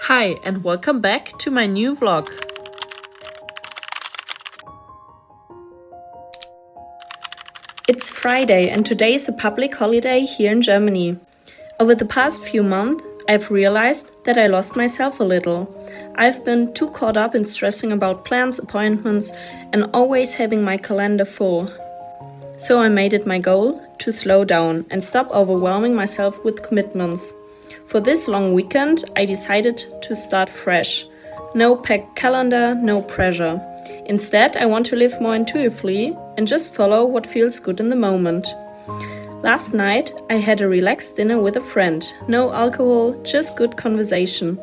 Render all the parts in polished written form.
Hi and welcome back to my new vlog. It's Friday and today is a public holiday here in Germany. Over the past few months, I've realized that I lost myself a little. I've been too caught up in stressing about plans, appointments, and always having my calendar full. So I made it my goal to slow down and stop overwhelming myself with commitments. For this long weekend, I decided to start fresh. No packed calendar, no pressure. Instead, I want to live more intuitively and just follow what feels good in the moment. Last night, I had a relaxed dinner with a friend. No alcohol, just good conversation.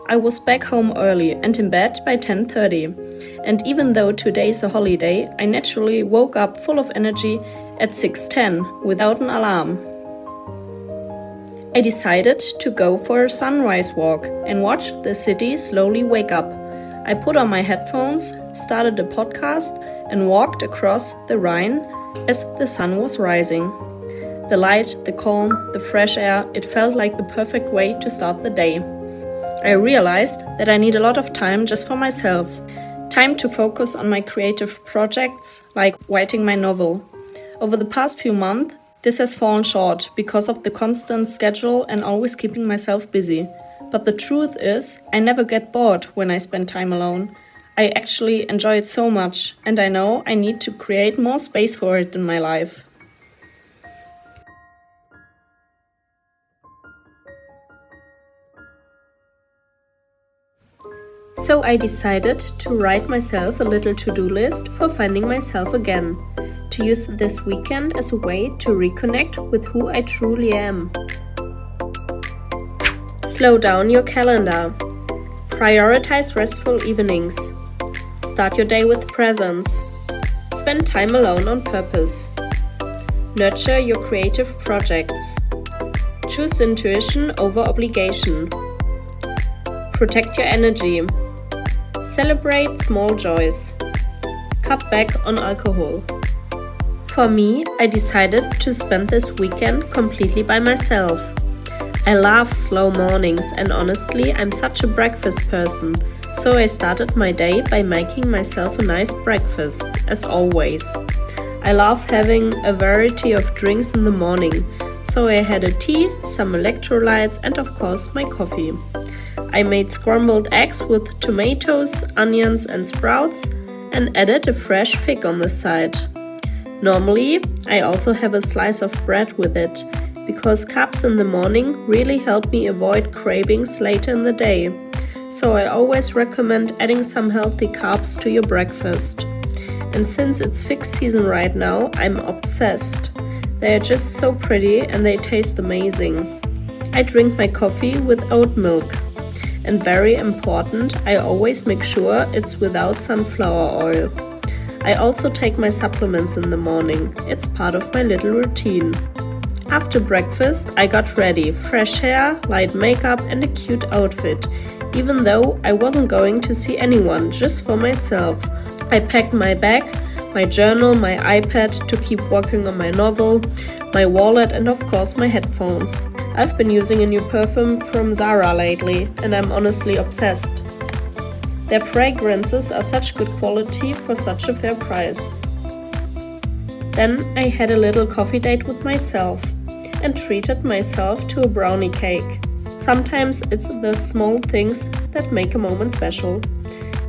I was back home early and in bed by 10:30. And even though today is a holiday, I naturally woke up full of energy at 6:10 without an alarm. I decided to go for a sunrise walk and watch the city slowly wake up. I put on my headphones, started a podcast, and walked across the Rhine as the sun was rising. The light, the calm, the fresh air, it felt like the perfect way to start the day. I realized that I need a lot of time just for myself. Time to focus on my creative projects, like writing my novel. Over the past few months, this has fallen short because of the constant schedule and always keeping myself busy. But the truth is, I never get bored when I spend time alone. I actually enjoy it so much, and I know I need to create more space for it in my life. So I decided to write myself a little to-do list for finding myself again. To use this weekend as a way to reconnect with who I truly am. Slow down your calendar. Prioritize restful evenings. Start your day with presence. Spend time alone on purpose. Nurture your creative projects. Choose intuition over obligation. Protect your energy. Celebrate small joys. Cut back on alcohol. For me, I decided to spend this weekend completely by myself. I love slow mornings and honestly, I'm such a breakfast person. So I started my day by making myself a nice breakfast, as always. I love having a variety of drinks in the morning. So I had a tea, some electrolytes and of course my coffee. I made scrambled eggs with tomatoes, onions and sprouts and added a fresh fig on the side. Normally, I also have a slice of bread with it, because carbs in the morning really help me avoid cravings later in the day. So I always recommend adding some healthy carbs to your breakfast. And since it's fig season right now, I'm obsessed. They are just so pretty and they taste amazing. I drink my coffee with oat milk. And very important, I always make sure it's without sunflower oil. I also take my supplements in the morning. It's part of my little routine. After breakfast, I got ready. Fresh hair, light makeup and a cute outfit. Even though I wasn't going to see anyone, just for myself. I packed my bag, my journal, my iPad to keep working on my novel, my wallet and of course my headphones. I've been using a new perfume from Zara lately and I'm honestly obsessed. Their fragrances are such good quality for such a fair price. Then I had a little coffee date with myself and treated myself to a brownie cake. Sometimes it's the small things that make a moment special.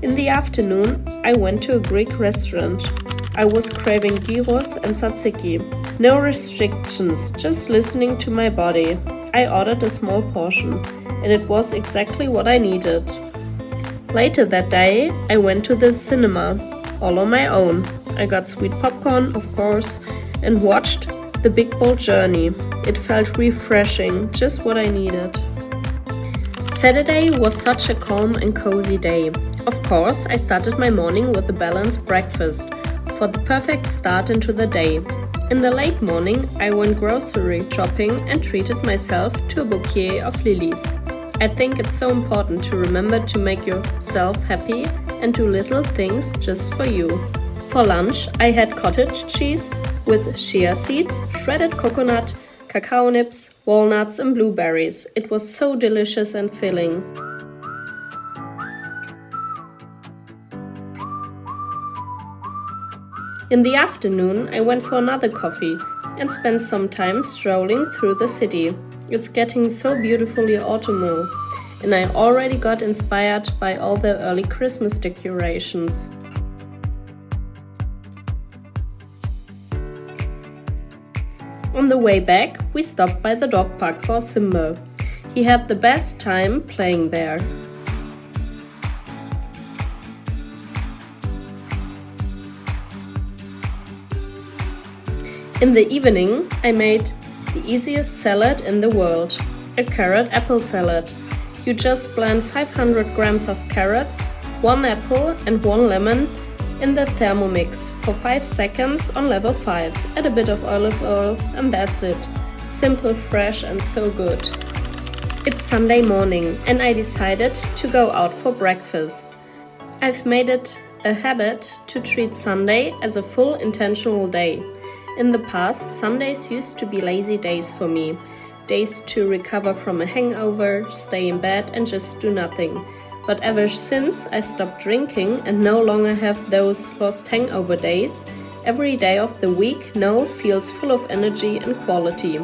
In the afternoon, I went to a Greek restaurant. I was craving gyros and tzatziki. No restrictions, just listening to my body. I ordered a small portion, and it was exactly what I needed. Later that day, I went to the cinema, all on my own. I got sweet popcorn, of course, and watched The Big Bold Journey. It felt refreshing, just what I needed. Saturday was such a calm and cozy day. Of course, I started my morning with a balanced breakfast for the perfect start into the day. In the late morning, I went grocery shopping and treated myself to a bouquet of lilies. I think it's so important to remember to make yourself happy and do little things just for you. For lunch, I had cottage cheese with chia seeds, shredded coconut, cacao nibs, walnuts and blueberries. It was so delicious and filling. In the afternoon, I went for another coffee and spent some time strolling through the city. It's getting so beautifully autumnal, and I already got inspired by all the early Christmas decorations. On the way back, we stopped by the dog park for Simba. He had the best time playing there. In the evening, I made the easiest salad in the world, a carrot apple salad. You just blend 500 grams of carrots, 1 apple and 1 lemon in the Thermomix for 5 seconds on level 5. Add a bit of olive oil and that's it. Simple, fresh and so good. It's Sunday morning and I decided to go out for breakfast. I've made it a habit to treat Sunday as a full intentional day. In the past, Sundays used to be lazy days for me. Days to recover from a hangover, stay in bed and just do nothing. But ever since I stopped drinking and no longer have those lost hangover days, every day of the week now feels full of energy and quality.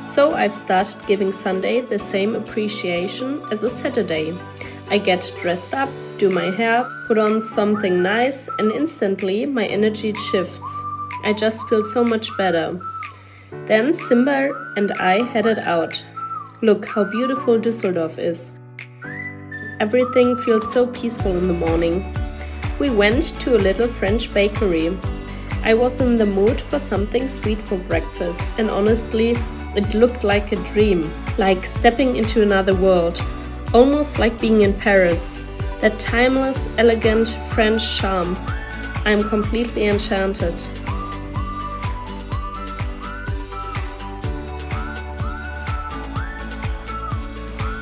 So I've started giving Sunday the same appreciation as a Saturday. I get dressed up, do my hair, put on something nice and instantly my energy shifts. I just feel so much better. Then Simba and I headed out. Look how beautiful Düsseldorf is. Everything feels so peaceful in the morning. We went to a little French bakery. I was in the mood for something sweet for breakfast and honestly, it looked like a dream, like stepping into another world, almost like being in Paris. That timeless, elegant French charm. I'm completely enchanted.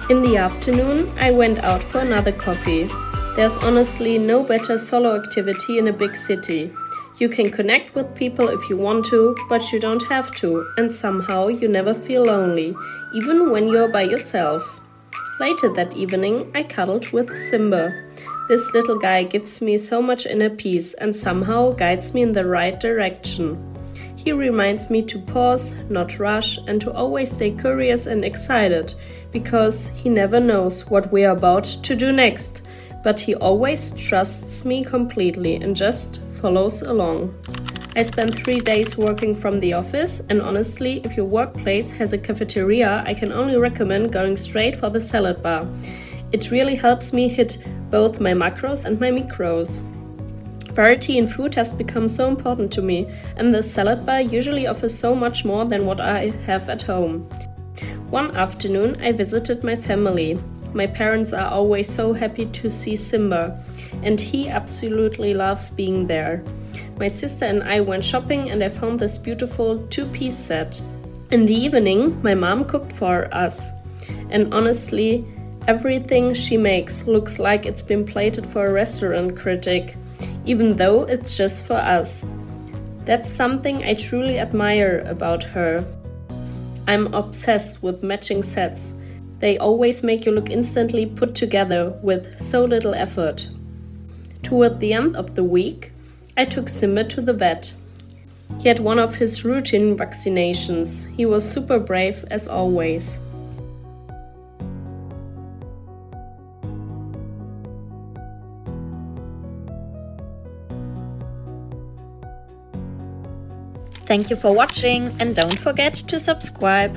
In the afternoon, I went out for another coffee. There's honestly no better solo activity in a big city. You can connect with people if you want to, but you don't have to, and somehow you never feel lonely, even when you're by yourself. Later that evening, I cuddled with Simba. This little guy gives me so much inner peace and somehow guides me in the right direction. He reminds me to pause, not rush, and to always stay curious and excited, because he never knows what we are about to do next, but he always trusts me completely and just follows along. I spent 3 days working from the office, and honestly, if your workplace has a cafeteria, I can only recommend going straight for the salad bar. It really helps me hit both my macros and my micros. Variety in food has become so important to me, and the salad bar usually offers so much more than what I have at home. One afternoon, I visited my family. My parents are always so happy to see Simba, and he absolutely loves being there. My sister and I went shopping and I found this beautiful 2-piece set. In the evening, my mom cooked for us, and honestly, everything she makes looks like it's been plated for a restaurant critic, even though it's just for us. That's something I truly admire about her. I'm obsessed with matching sets. They always make you look instantly put together with so little effort. Toward the end of the week, I took Simba to the vet. He had one of his routine vaccinations. He was super brave as always. Thank you for watching and don't forget to subscribe.